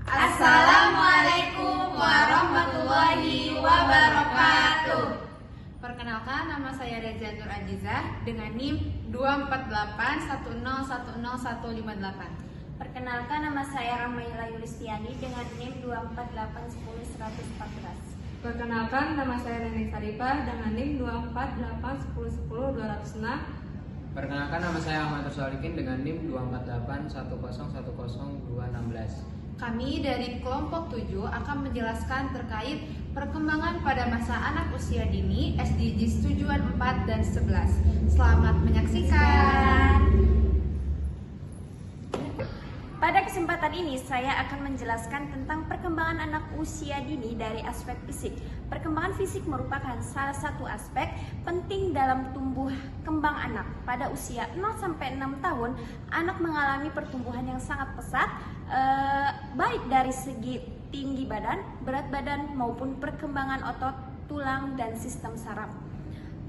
Assalamualaikum warahmatullahi wabarakatuh. Perkenalkan, nama saya Reza Nur Ajizah dengan NIM 24810101058. Perkenalkan, nama saya Ramaila Yulistiani dengan NIM 248101114. Perkenalkan, nama saya Nenek Sarifah dengan NIM 24810101206. Perkenalkan, nama saya Ahmad Solikin dengan NIM 24810100216. Kami dari kelompok 7 akan menjelaskan terkait perkembangan pada masa anak usia dini SDGs tujuan 4 dan 11. Selamat menyaksikan. Pada kesempatan ini saya akan menjelaskan tentang perkembangan anak usia dini dari aspek fisik. Perkembangan fisik merupakan salah satu aspek penting dalam tumbuh kembang anak. Pada usia 0-6 tahun, anak mengalami pertumbuhan yang sangat pesat, baik dari segi tinggi badan, berat badan, maupun perkembangan otot, tulang, dan sistem saraf.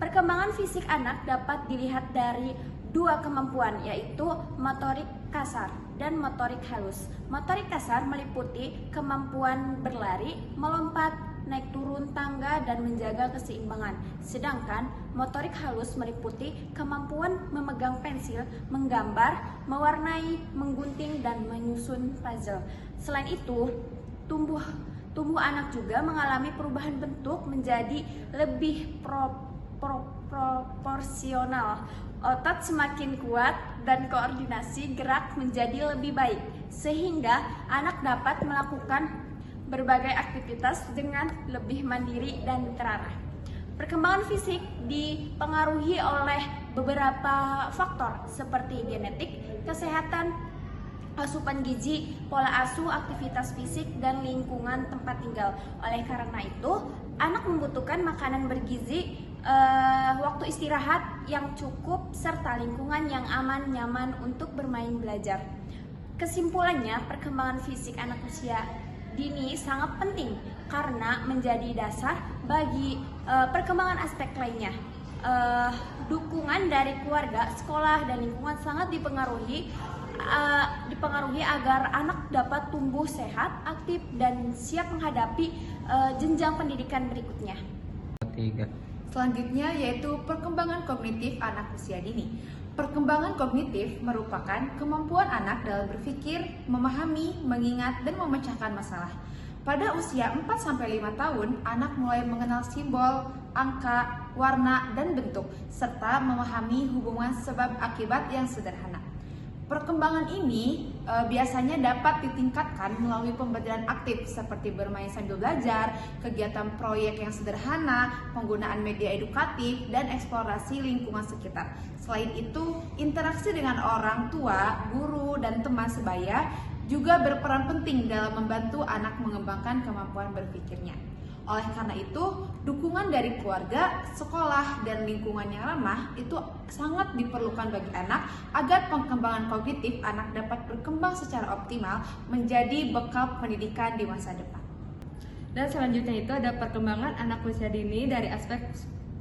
Perkembangan fisik anak dapat dilihat dari dua kemampuan, yaitu motorik kasar dan motorik halus. Motorik kasar meliputi kemampuan berlari, melompat, naik turun tangga, dan menjaga keseimbangan. Sedangkan motorik halus meliputi kemampuan memegang pensil, menggambar, mewarnai, menggunting, dan menyusun puzzle. Selain itu, tubuh anak juga mengalami perubahan bentuk menjadi lebih proporsional. Otot semakin kuat dan koordinasi gerak menjadi lebih baik, sehingga anak dapat melakukan berbagai aktivitas dengan lebih mandiri dan terarah. Perkembangan fisik dipengaruhi oleh beberapa faktor seperti genetik, kesehatan, asupan gizi, pola asuh, aktivitas fisik, dan lingkungan tempat tinggal. Oleh karena itu, anak membutuhkan makanan bergizi, waktu istirahat yang cukup, serta lingkungan yang aman, nyaman untuk bermain belajar. Kesimpulannya, perkembangan fisik anak usia dini sangat penting karena menjadi dasar bagi perkembangan aspek lainnya. Dukungan dari keluarga, sekolah, dan lingkungan sangat dipengaruhi agar anak dapat tumbuh sehat, aktif, dan siap menghadapi jenjang pendidikan berikutnya. Selanjutnya yaitu perkembangan kognitif anak usia dini. Perkembangan kognitif merupakan kemampuan anak dalam berpikir, memahami, mengingat, dan memecahkan masalah. Pada usia 4-5 tahun, anak mulai mengenal simbol, angka, warna, dan bentuk, serta memahami hubungan sebab akibat yang sederhana. Perkembangan ini biasanya dapat ditingkatkan melalui pembelajaran aktif seperti bermain sambil belajar, kegiatan proyek yang sederhana, penggunaan media edukatif, dan eksplorasi lingkungan sekitar. Selain itu, interaksi dengan orang tua, guru, dan teman sebaya juga berperan penting dalam membantu anak mengembangkan kemampuan berpikirnya. Oleh karena itu, dukungan dari keluarga, sekolah, dan lingkungan yang ramah itu sangat diperlukan bagi anak agar perkembangan kognitif anak dapat berkembang secara optimal menjadi bekal pendidikan di masa depan. Dan selanjutnya itu ada perkembangan anak usia dini dari aspek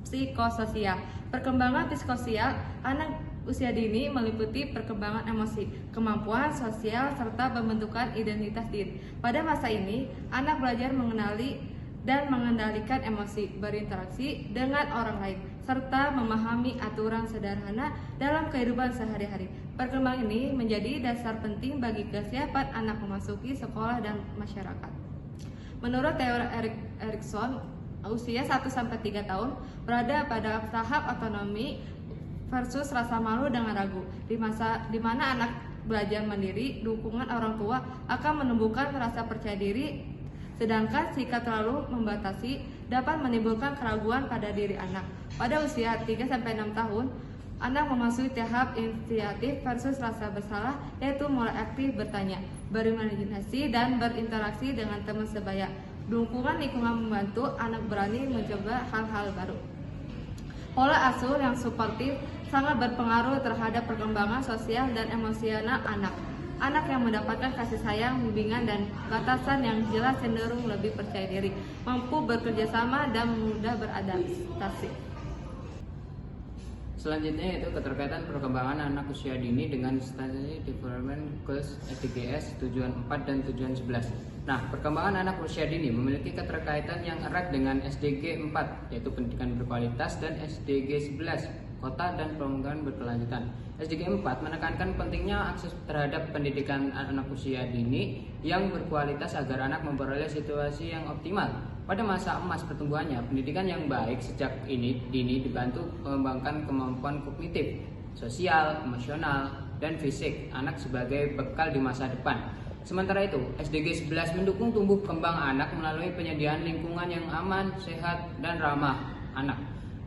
psikososial. Perkembangan psikososial anak usia dini meliputi perkembangan emosi, kemampuan sosial, serta pembentukan identitas diri. Pada masa ini, anak belajar mengenali dan mengendalikan emosi, berinteraksi dengan orang lain, serta memahami aturan sederhana dalam kehidupan sehari-hari. Perkembangan ini menjadi dasar penting bagi kesiapan anak memasuki sekolah dan masyarakat. Menurut teori Erikson, usia 1-3 tahun berada pada tahap otonomi versus rasa malu dengan ragu, di mana anak belajar mandiri, dukungan orang tua akan menumbuhkan rasa percaya diri. Sedangkan jika terlalu membatasi dapat menimbulkan keraguan pada diri anak. Pada usia 3-6 tahun, anak memasuki tahap inisiatif versus rasa bersalah, yaitu mulai aktif bertanya, berimajinasi, dan berinteraksi dengan teman sebaya. Dukungan lingkungan membantu anak berani mencoba hal-hal baru. Pola asuh yang suportif sangat berpengaruh terhadap perkembangan sosial dan emosional anak. Anak yang mendapatkan kasih sayang, bimbingan, dan batasan yang jelas cenderung lebih percaya diri, mampu bekerja sama, dan mudah beradaptasi. Selanjutnya yaitu keterkaitan perkembangan anak usia dini dengan Sustainable Development Goals SDGs tujuan 4 dan tujuan 11. Nah, perkembangan anak usia dini memiliki keterkaitan yang erat dengan SDG 4 yaitu pendidikan berkualitas dan SDG 11 kota dan pembangunan berkelanjutan. SDG 4 menekankan pentingnya akses terhadap pendidikan anak usia dini yang berkualitas agar anak memperoleh situasi yang optimal. Pada masa emas pertumbuhannya, pendidikan yang baik sejak dini dibantu mengembangkan kemampuan kognitif, sosial, emosional, dan fisik anak sebagai bekal di masa depan. Sementara itu, SDG 11 mendukung tumbuh kembang anak melalui penyediaan lingkungan yang aman, sehat, dan ramah anak.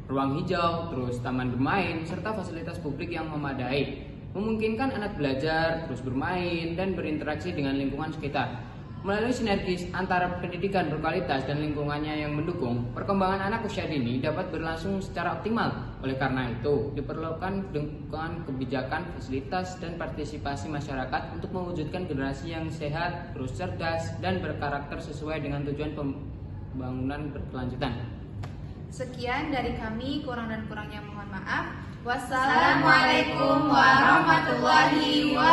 Ruang hijau, terus taman bermain, serta fasilitas publik yang memadai, memungkinkan anak belajar, terus bermain, dan berinteraksi dengan lingkungan sekitar. Melalui sinergis antara pendidikan berkualitas dan lingkungannya yang mendukung, perkembangan anak usia dini dapat berlangsung secara optimal. Oleh karena itu, diperlukan dukungan kebijakan, fasilitas, dan partisipasi masyarakat untuk mewujudkan generasi yang sehat, terus cerdas, dan berkarakter sesuai dengan tujuan pembangunan berkelanjutan. Sekian dari kami, kurang dan kurangnya mohon maaf. Wassalamualaikum warahmatullahi wabarakatuh.